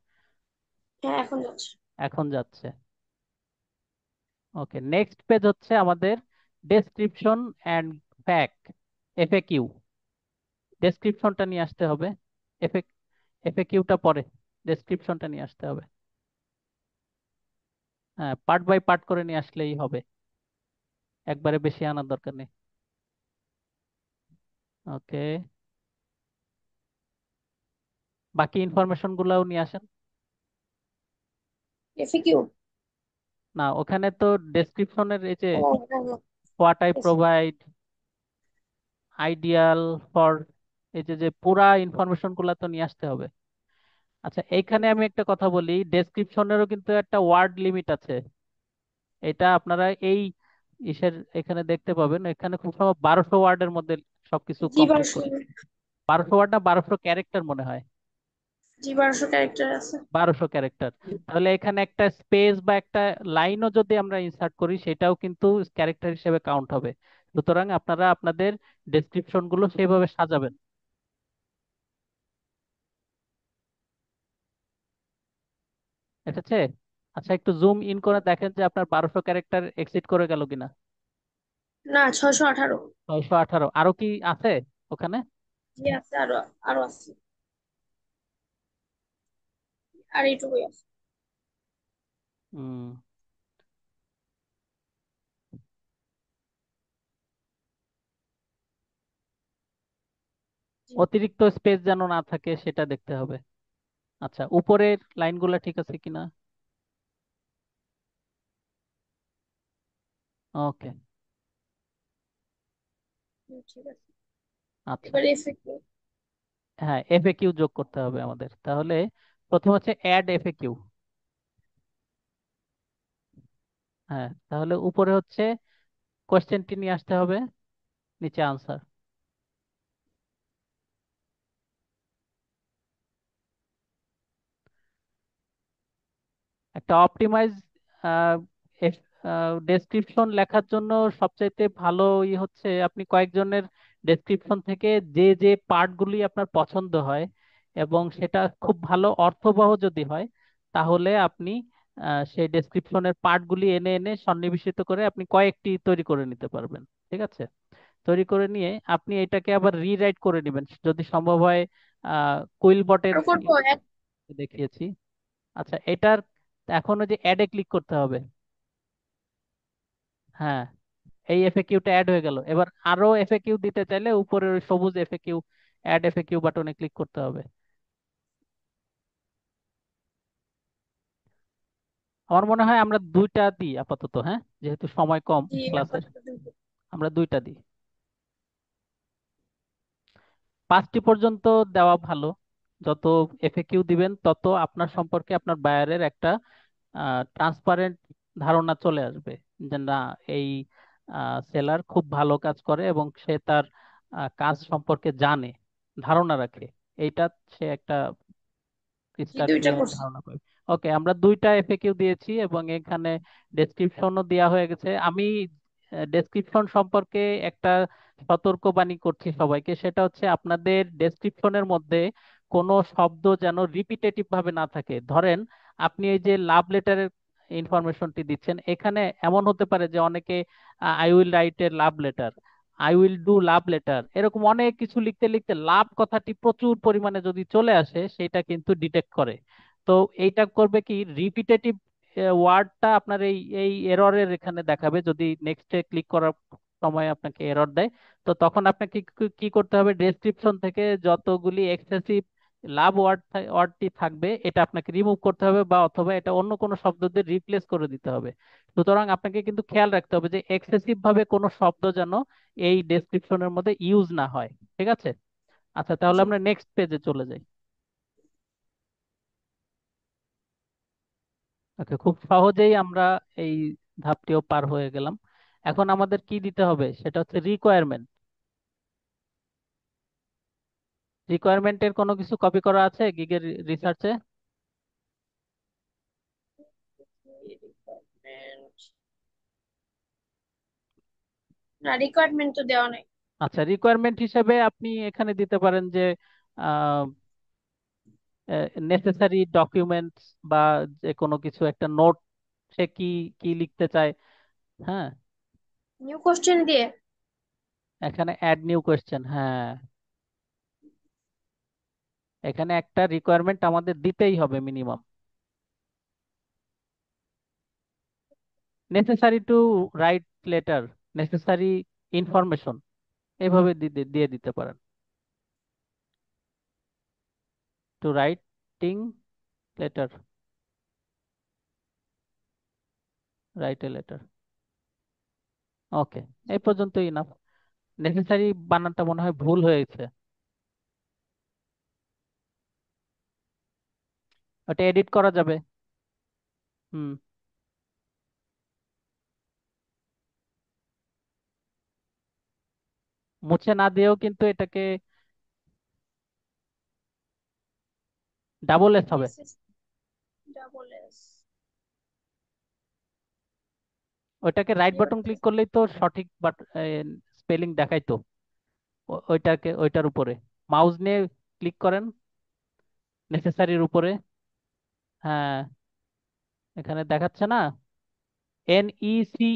হ্যাঁ, এখন যাচ্ছে। এখন যাচ্ছে। ওকে, নেক্সট পেজ হচ্ছে আমাদের ডেসক্রিপশন অ্যান্ড ফ্যাক্ট, এফএকিউ। ডেসক্রিপশনটা নিয়ে আসতে হবে। এফএ এফএকিউটা পরে, ডেসক্রিপশনটা নিয়ে আসতে হবে। হ্যাঁ, পার্ট বাই পার্ট করে নিয়ে আসলেই হবে, একবারে বেশি আনার দরকার নেই। ওকে, বাকি ইনফরমেশন গুলাও নিয়ে আসেন। এফএকিউ। না, ওখানে তো ডেসক্রিপশনের এই যে ও হ্যাঁ হ্যাঁ, what I FAQ। Provide, ideal for, এই যে যে পুরা ইনফরমেশন গুলা তো নিয়ে আসতে হবে। আচ্ছা, এইখানে আমি একটা কথা বলি, ডেসক্রিপশনেরও কিন্তু একটা ওয়ার্ড লিমিট আছে। এটা আপনারা এই ইসের এখানে দেখতে পাবেন, এখানে খুব সম্ভব 1200 ওয়ার্ডের মধ্যে সবকিছু জি কমপ্লিট 1200। করে। 1200 ওয়ার্ড না 1200 ক্যারেক্টার মনে হয়। জি 1200 ক্যারেক্টার আছে। 1200 ক্যারেক্টার। তাহলে এখানে একটা স্পেস বা একটা লাইনও যদি আমরা ইনসার্ট করি, সেটাও কিন্তু ক্যারেক্টার হিসেবে কাউন্ট হবে। সুতরাং আপনারা আপনাদের ডেসক্রিপশন গুলো সেইভাবে সাজাবেন। এসেছে? আচ্ছা, একটু জুম ইন করে দেখেন যে আপনার 1200 ক্যারেক্টার এক্সিড করে গেল কিনা। না, 618। 618 আরো কি আছে ওখানে? জি আছে, আরো আরো আছে। আর এইটুকুই আছে। হুম, জি। অতিরিক্ত স্পেস যেন না থাকে সেটা দেখতে হবে। আচ্ছা, উপরের লাইনগুলো ঠিক আছে কিনা? ওকে। ঠিক আছে। আচ্ছা, এবার এফএকিউ। হ্যাঁ, এফএকিউ যোগ করতে হবে আমাদের তাহলে। প্রথম হচ্ছে অ্যাড এফএকিউ। হ্যাঁ, তাহলে উপরে হচ্ছে কোশ্চেনটি নিয়ে আসতে হবে, নিচে আনসার। একটা অপটিমাইজ ডেসক্রিপশন লেখার জন্য সবচাইতে ভালো হচ্ছে আপনি কয়েকজনের ডেসক্রিপশন থেকে যে যে পার্টগুলি আপনার পছন্দ হয় এবং সেটা খুব ভালো অর্থবহ যদি হয়, তাহলে আপনি সেই ডেসক্রিপশনের পার্টগুলি এনে এনে সন্নিবেশিত করে আপনি কয়েকটি তৈরি করে নিতে পারবেন। ঠিক আছে? তৈরি করে নিয়ে আপনি এটাকে আবার রিরাইট করে নেবেন যদি সম্ভব হয়। কুইল বটের আরো করবো এক। দেখিয়েছি। আচ্ছা, এটার এখন ওই যে অ্যাডে ক্লিক করতে হবে। হ্যাঁ, এই এফএকিউটা অ্যাড হয়ে গেল। এবার আরো এফএকিউ দিতে চাইলে উপরের ওই সবুজ এফএকিউ, অ্যাড এফএকিউ বাটনে ক্লিক করতে হবে। আমার মনে হয় আমরা দুইটা দিই আপাতত, হ্যাঁ, যেহেতু সময় কম জি ক্লাসের। আপাতত দুটো। আমরা দুইটা দিই। 5টি পর্যন্ত দেওয়া ভালো। যত এফএকিউ দিবেন তত আপনার সম্পর্কে আপনার বায়ারের একটা ট্রান্সপারেন্ট ধারণা চলে আসবে যে না, এই সেলার খুব ভালো কাজ করে এবং সে তার কাজ সম্পর্কে জানে, ধারণা রাখে। এইটা সে একটা জি স্টার্ট দুইটা ক্লিয়ার করছি। ধারণা পাবে। ওকে, আমরা দুইটা এফএকিউ দিয়েছি এবং এখানে ডেসক্রিপশনও দেওয়া হয়ে গেছে। আমি ডেসক্রিপশন সম্পর্কে একটা সতর্কবাণী করছি সবাইকে, সেটা হচ্ছে আপনাদের ডেসক্রিপশনের মধ্যে কোনো শব্দ যেন রিপিটেটিভ ভাবে না থাকে। ধরেন আপনি এই যে লাভ লেটারের ইনফরমেশনটি দিচ্ছেন, এখানে এমন হতে পারে যে অনেকে I will write a love letter, I will do love letter, এরকম অনেক কিছু লিখতে লিখতে লাভ কথাটি প্রচুর পরিমাণে যদি চলে আসে, সেটা কিন্তু ডিটেক্ট করে। তো এইটা করবে কি, রিপিটেটিভ ওয়ার্ডটা আপনার এই এই এররের এখানে দেখাবে যদি নেক্সটে ক্লিক করার সময় আপনাকে এরর দেয়। তো তখন আপনাকে কি কি করতে হবে, ডেসক্রিপশন থেকে যতগুলি এক্সেসিভ লাভ ওয়ার্ডটি থাকবে এটা আপনাকে রিমুভ করতে হবে, বা অথবা এটা অন্য কোনো শব্দ দিয়ে রিপ্লেস করে দিতে হবে। সুতরাং আপনাকে কিন্তু খেয়াল রাখতে হবে যে এক্সেসিভ ভাবে কোনো শব্দ যেন এই ডেসক্রিপশনের মধ্যে ইউজ না হয়। ঠিক আছে? আচ্ছা, তাহলে জি। আমরা নেক্সট পেজে চলে যাই। ওকে, খুব সহজেই আমরা এই ধাপটিও পার হয়ে গেলাম। এখন আমাদের কি দিতে হবে সেটা হচ্ছে রিকোয়ারমেন্ট। রিকোয়ারমেন্টের কোনো কিছু কপি করা আছে গিগের রিসার্চে? রিকোয়ারমেন্ট, না রিকোয়ারমেন্ট তো দেওয়া নাই। আচ্ছা, রিকোয়ারমেন্ট হিসেবে আপনি এখানে দিতে পারেন যে নেসেসারি ডকুমেন্টস, বা যে কোনো কিছু একটা নোট, সে কি কি লিখতে চায়। হ্যাঁ, নিউ কোশ্চেন দিয়ে। এখানে অ্যাড নিউ কোয়েশ্চেন। হ্যাঁ, এখানে একটা রিকোয়ারমেন্ট আমাদের দিতেই হবে minimum. Necessary to write letter, necessary information, এভাবে দিয়ে দিতে পারেন। To writing letter, write a letter. Okay, এই পর্যন্তই না। নেসেসারি বানানটা মনে হয় ভুল হয়েছে, ওটা এডিট করা যাবে। হুম, মুছে না দিয়েও কিন্তু এটাকে ডাবল এস হবে। Necessarily double S. ওইটাকে রাইট বাটন ক্লিক করলেই তো সঠিক স্পেলিং দেখাইতো। ওইটাকে ওইটার উপরে মাউস নিয়ে ক্লিক করেন, নেসেসারির উপরে। হ্যাঁ, এখানে দেখাচ্ছে না, NECE,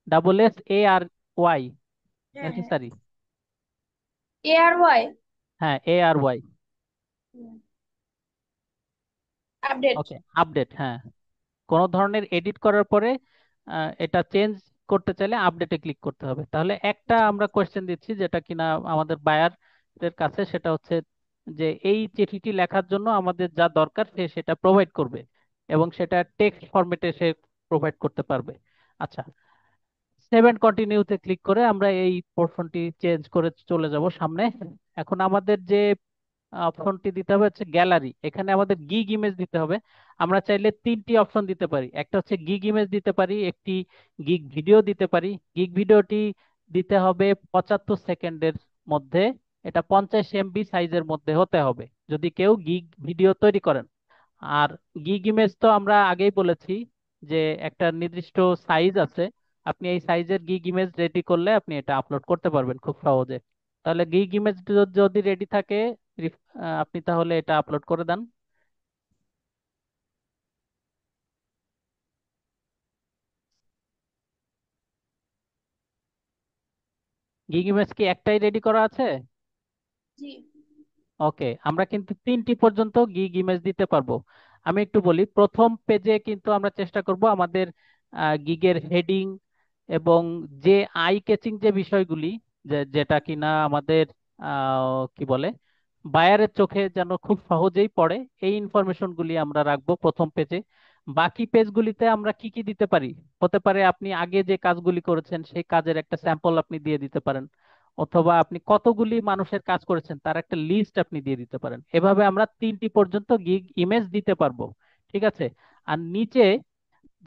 SSARY, হ্যাঁ হ্যাঁ, নেসেসারি। ARY। হ্যাঁ, ARY। আপডেট। ওকে, আপডেট। হ্যাঁ, কোনো ধরনের এডিট করার পরে এটা চেঞ্জ করতে চাইলে আপডেটে ক্লিক করতে হবে। তাহলে একটা আমরা কোয়েশ্চেন দিচ্ছি যেটা কিনা আমাদের বায়ারের কাছে, সেটা হচ্ছে যে এই চিঠিটি লেখার জন্য আমাদের যা দরকার সে সেটা প্রোভাইড করবে, এবং সেটা টেক্সট ফরম্যাটে সে প্রোভাইড করতে পারবে। আচ্ছা, সেভ এন্ড কন্টিনিউতে ক্লিক করে আমরা এই পোর্শনটি চেঞ্জ করে চলে যাব সামনে। এখন আমাদের যে অপশনটি দিতে হবে হচ্ছে গ্যালারি। এখানে আমাদের গিগ ইমেজ দিতে হবে। আমরা চাইলে তিনটি অপশন দিতে পারি, একটা হচ্ছে গিগ ইমেজ দিতে পারি, একটি গিগ ভিডিও দিতে পারি। গিগ ভিডিওটি দিতে হবে 75 সেকেন্ডের মধ্যে, এটা 50 MB সাইজের মধ্যে হতে হবে যদি কেউ গিগ ভিডিও তৈরি করেন। আর গিগ ইমেজ তো আমরা আগেই বলেছি যে একটা নির্দিষ্ট সাইজ আছে, আপনি এই সাইজের গিগ ইমেজ রেডি করলে আপনি এটা আপলোড করতে পারবেন খুব সহজে। তাহলে গিগ ইমেজ যদি রেডি থাকে, আপনি তাহলে এটা আপলোড করে দেন। গিগ ইমেজ কি একটাই রেডি করা আছে? জি। ওকে, আমরা কিন্তু তিনটি পর্যন্ত গিগ ইমেজ দিতে পারবো। আমি একটু বলি, প্রথম পেজে কিন্তু আমরা চেষ্টা করব আমাদের গিগের হেডিং এবং যে আই ক্যাচিং যে বিষয়গুলি, যেটা কিনা আমাদের কি বলে, বায়ারের চোখে যেন খুব সহজেই পড়ে, এই ইনফরমেশন গুলি আমরা রাখবো প্রথম পেজে। বাকি পেজগুলিতে আমরা কি কি দিতে পারি, হতে পারে আপনি আগে যে কাজগুলি করেছেন সেই কাজের একটা স্যাম্পল আপনি দিয়ে দিতে পারেন, অথবা আপনি কতগুলি মানুষের কাজ করেছেন তার একটা লিস্ট আপনি দিয়ে দিতে পারেন। এভাবে আমরা তিনটি পর্যন্ত গিগ ইমেজ দিতে পারবো। ঠিক আছে? আর নিচে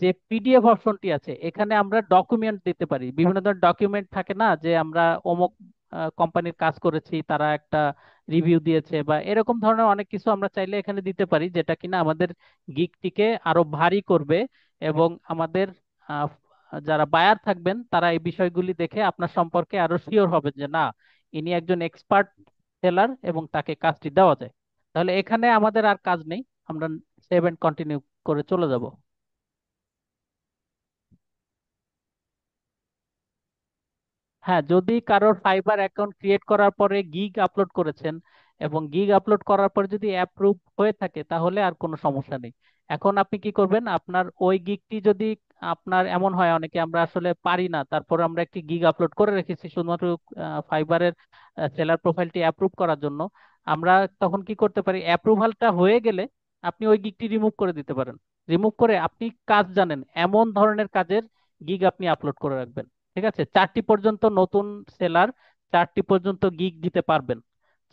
যে পিডিএফ অপশনটি আছে, এখানে আমরা ডকুমেন্ট দিতে পারি। বিভিন্ন ধরনের ডকুমেন্ট থাকে না, যে আমরা অমুক কোম্পানির কাজ করেছি, তারা একটা রিভিউ দিয়েছে, বা এরকম ধরনের অনেক কিছু আমরা চাইলে এখানে দিতে পারি, যেটা কিনা আমাদের গিগটিকে আরো ভারী করবে, এবং আমাদের আহ, যারা বায়ার থাকবেন তারা এই বিষয়গুলি দেখে আপনার সম্পর্কে আরো শিওর হবে যে না, ইনি একজন এক্সপার্ট সেলার, এবং তাকে কাজটি দেওয়া যায়। তাহলে এখানে আমাদের আর কাজ নেই, আমরা সেভ এন্ড কন্টিনিউ করে চলে যাব। হ্যাঁ, যদি কারোর ফাইবার অ্যাকাউন্ট ক্রিয়েট করার পরে গিগ আপলোড করেছেন এবং গিগ আপলোড করার পর যদি অ্যাপ্রুভ হয়ে থাকে তাহলে আর কোনো সমস্যা নেই। এখন আপনি কি করবেন, আপনার ওই গিগটি যদি আপনার এমন হয়, অনেকে আমরা আসলে পারি না, তারপর আমরা একটি গিগ আপলোড করে রেখেছি শুধুমাত্র ফাইবারের সেলার প্রোফাইলটি অ্যাপ্রুভ করার জন্য, আমরা তখন কি করতে পারি, অ্যাপ্রুভালটা হয়ে গেলে আপনি ওই গিগটি রিমুভ করে দিতে পারেন। রিমুভ করে আপনি কাজ জানেন এমন ধরনের কাজের গিগ আপনি আপলোড করে রাখবেন। ঠিক আছে, 4টি পর্যন্ত নতুন সেলার 4টি পর্যন্ত গিগ দিতে পারবেন,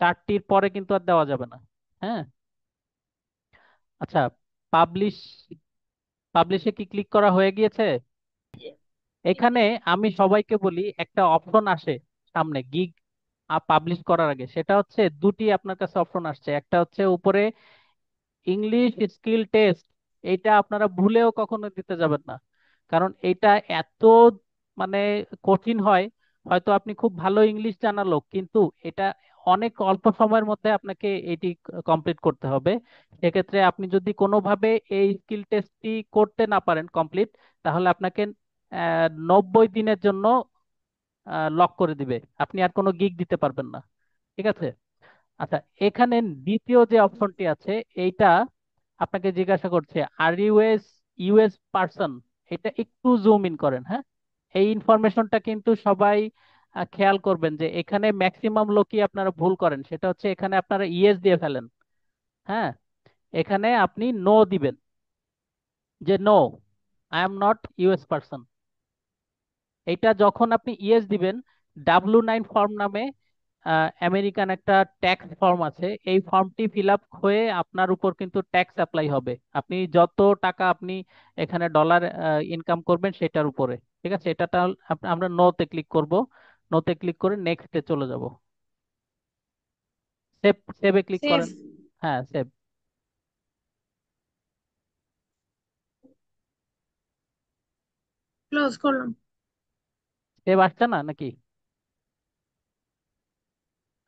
4টির পরে কিন্তু আর দেওয়া যাবে না। হ্যাঁ। আচ্ছা, পাবলিশ, পাবলিশে কি ক্লিক করা হয়ে গিয়েছে? এখানে আমি সবাইকে বলি, একটা অপশন আসে সামনে গিগ পাবলিশ করার আগে, সেটা হচ্ছে দুটি আপনার কাছে অপশন আসছে। একটা হচ্ছে উপরে ইংলিশ স্কিল টেস্ট, এইটা আপনারা ভুলেও কখনো দিতে যাবেন না, কারণ এটা এত মানে কঠিন হয়। হয়তো আপনি খুব ভালো ইংলিশ জানা লোক, কিন্তু এটা অনেক অল্প সময়ের মধ্যে আপনাকে এটি কমপ্লিট করতে হবে। সেক্ষেত্রে আপনি যদি কোনোভাবে এই স্কিল টেস্টটি করতে না পারেন কমপ্লিট, তাহলে আপনাকে 90 দিনের জন্য লক করে দিবে, আপনি আর কোনো গিগ দিতে পারবেন না। ঠিক আছে। আচ্ছা, এখানে দ্বিতীয় যে অপশনটি আছে এইটা আপনাকে জিজ্ঞাসা করছে, আর ইউএস ইউএস পার্সন, এটা একটু জুম ইন করেন। হ্যাঁ, এই ইনফরমেশনটা কিন্তু সবাই খেয়াল করবেন যে এখানে ম্যাক্সিমাম লোকই আপনারা ভুল করেন, সেটা হচ্ছে এখানে আপনারা ইয়েস দিয়ে ফেলেন। হ্যাঁ, এখানে আপনি নো দিবেন, যে no, I am not US person. এটা যখন আপনি ইয়েস দিবেন, W9 ফর্ম নামে আমেরিকান একটা ট্যাক্স ফর্ম আছে, এই ফর্মটি ফিল আপ হয়ে আপনার উপর কিন্তু ট্যাক্স অ্যাপ্লাই হবে, আপনি যত টাকা আপনি এখানে ডলার ইনকাম করবেন সেটার উপরে। ঠিক আছে, এটা আমরা নোতে ক্লিক করব, নোতে ক্লিক করে নেক্সটে চলে যাব। সেভ, সেভে ক্লিক সেভ। করেন। হ্যাঁ, সেভ। ক্লোজ করলাম। সেভ আসছে না নাকি?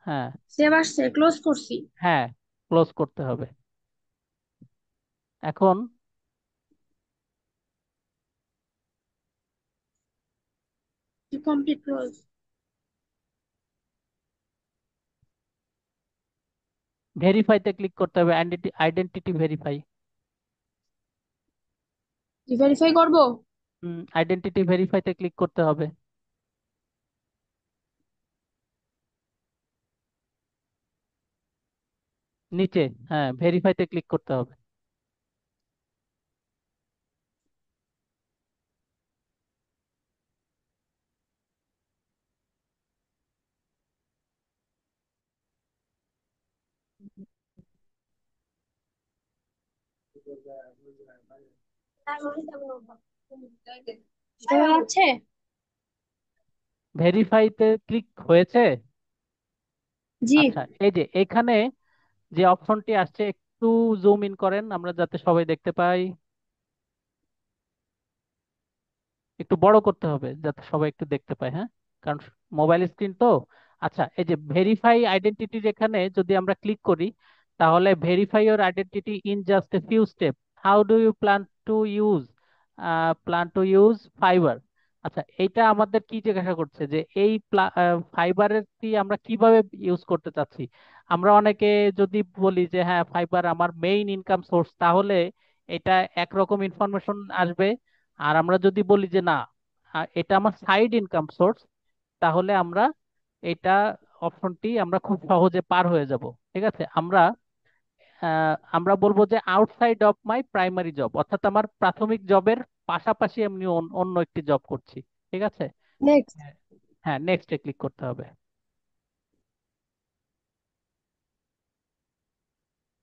হ্যাঁ। সেভ আসছে, ক্লোজ করছি। হ্যাঁ, ক্লোজ করতে হবে। এখন কমপ্লিট ক্লোজ। ভেরিফাইতে ক্লিক করতে হবে, আইডেন্টিটি ভেরিফাই। ভেরিফাই করব। আইডেন্টিটি ভেরিফাইতে ক্লিক করতে হবে। নিচে, হ্যাঁ, ভেরিফাইতে ক্লিক করতে হবে। সময় আছে। ভেরিফাইতে ক্লিক হয়েছে? জি। আচ্ছা, এই যে এখানে যে অপশনটি আসছে, একটু জুম ইন করেন আমরা যাতে সবাই দেখতে পাই, একটু বড় করতে হবে যাতে সবাই একটু দেখতে পায়। হ্যাঁ, কারণ মোবাইল স্ক্রিন তো। আচ্ছা, এই যে ভেরিফাই আইডেন্টিটি, এখানে যদি আমরা ক্লিক করি, তাহলে verify your identity in just a few step, how do you plan to use Fiverr. আচ্ছা, এইটা আমাদের কি জিজ্ঞাসা করছে, যে এই ফাইবারের কি আমরা কিভাবে ইউজ করতে চাচ্ছি। আমরা অনেকে যদি বলি যে হ্যাঁ ফাইবার আমার মেইন ইনকাম সোর্স, তাহলে এটা একরকম ইনফরমেশন আসবে। আর আমরা যদি বলি যে না, এটা আমার সাইড ইনকাম সোর্স, তাহলে আমরা এটা অপশনটি আমরা খুব সহজে পার হয়ে যাব। ঠিক আছে, আমরা বলবো যে outside of my primary job, অর্থাৎ আমার প্রাথমিক জবের পাশাপাশি আমি অন্য একটি জব করছি। ঠিক আছে। নেক্সট। হ্যাঁ, হ্যাঁ, নেক্সটে ক্লিক করতে হবে।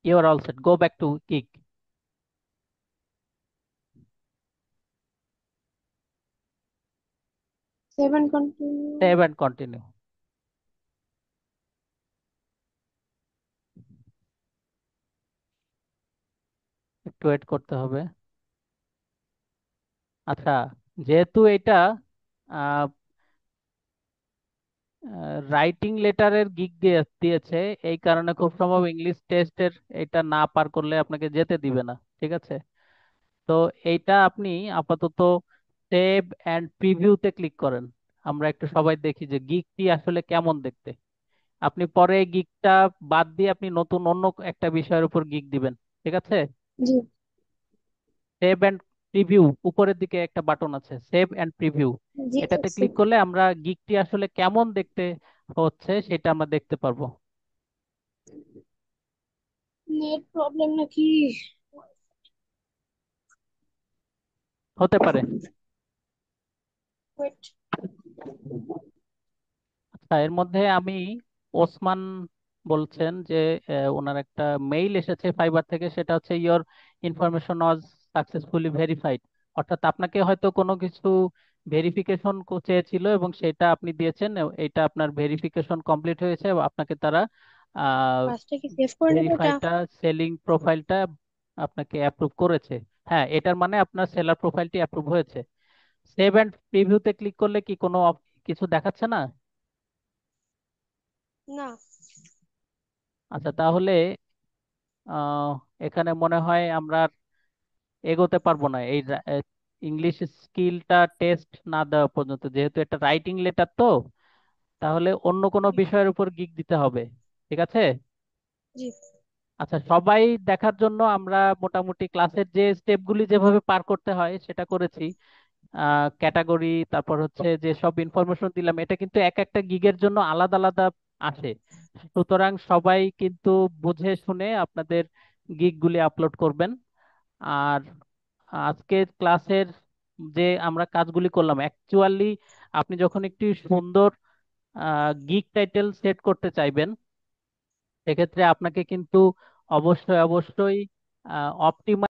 You are all set, go back to gig. 7 continue. Save and continue. একটু ওয়েট করতে হবে। আচ্ছা, যেহেতু এটা রাইটিং লেটারের গিগ দিয়েছে, এই কারণে খুব সম্ভব ইংলিশ টেস্টের এটা না পার করলে আপনাকে যেতে দিবে না। ঠিক আছে, তো এইটা আপনি আপাতত সেভ অ্যান্ড প্রিভিউতে ক্লিক করেন, আমরা একটু সবাই দেখি যে গিগটি আসলে কেমন দেখতে। আপনি পরে গিগটা বাদ দিয়ে আপনি নতুন অন্য একটা বিষয়ের উপর গিগ দিবেন। ঠিক আছে? জি। সেভ অ্যান্ড প্রিভিউ, উপরের দিকে একটা বাটন আছে, সেভ অ্যান্ড প্রিভিউ। জি এটাতে দেখছি। ক্লিক করলে আমরা গিগটি আসলে কেমন দেখতে হচ্ছে সেটা আমরা দেখতে পারবো। নেট প্রবলেম নাকি? হতে পারে। ওয়েট। আচ্ছা, এর মধ্যে আমি ওসমান বলছেন যে ওনার একটা মেইল এসেছে ফাইবার থেকে, সেটা হচ্ছে your information was successfully verified. অর্থাৎ আপনাকে হয়তো কোনো কিছু ভেরিফিকেশন চেয়েছিল এবং সেটা আপনি দিয়েছেন, এটা আপনার ভেরিফিকেশন কমপ্লিট হয়েছে এবং আপনাকে তারা কাজটা কি সেভ করে নেবো এটা? ভেরিফাইটা, সেলিং প্রোফাইলটা আপনাকে অ্যাপ্রুভ করেছে। হ্যাঁ, এটার মানে আপনার সেলার প্রোফাইলটি অ্যাপ্রুভ হয়েছে। সেভ অ্যান্ড প্রিভিউতে ক্লিক করলে কি কোনো কিছু দেখাচ্ছে না? না। আচ্ছা, তাহলে আহ, এখানে মনে হয় আমরা আর এগোতে পারবো না এই ইংলিশ স্কিলটা টেস্ট না দেওয়া পর্যন্ত, যেহেতু এটা রাইটিং লেটার তো। তাহলে অন্য কোনো বিষয়ের উপর গিক দিতে হবে। ঠিক আছে? জি। আচ্ছা, সবাই দেখার জন্য আমরা মোটামুটি ক্লাসের যে স্টেপগুলি যেভাবে পার করতে হয় সেটা করেছি। ক্যাটাগরি, তারপর হচ্ছে যে সব ইনফরমেশন দিলাম, এটা কিন্তু এক একটা গিগের জন্য আলাদা আলাদা আসে। সুতরাং সবাই কিন্তু বুঝে শুনে আপনাদের গিগগুলি আপলোড করবেন। আর আজকের ক্লাসের যে আমরা কাজগুলি করলাম, অ্যাকচুয়ালি আপনি যখন একটি সুন্দর গিগ টাইটেল সেট করতে চাইবেন, সেক্ষেত্রে আপনাকে কিন্তু অবশ্যই অবশ্যই অপটিমাইজ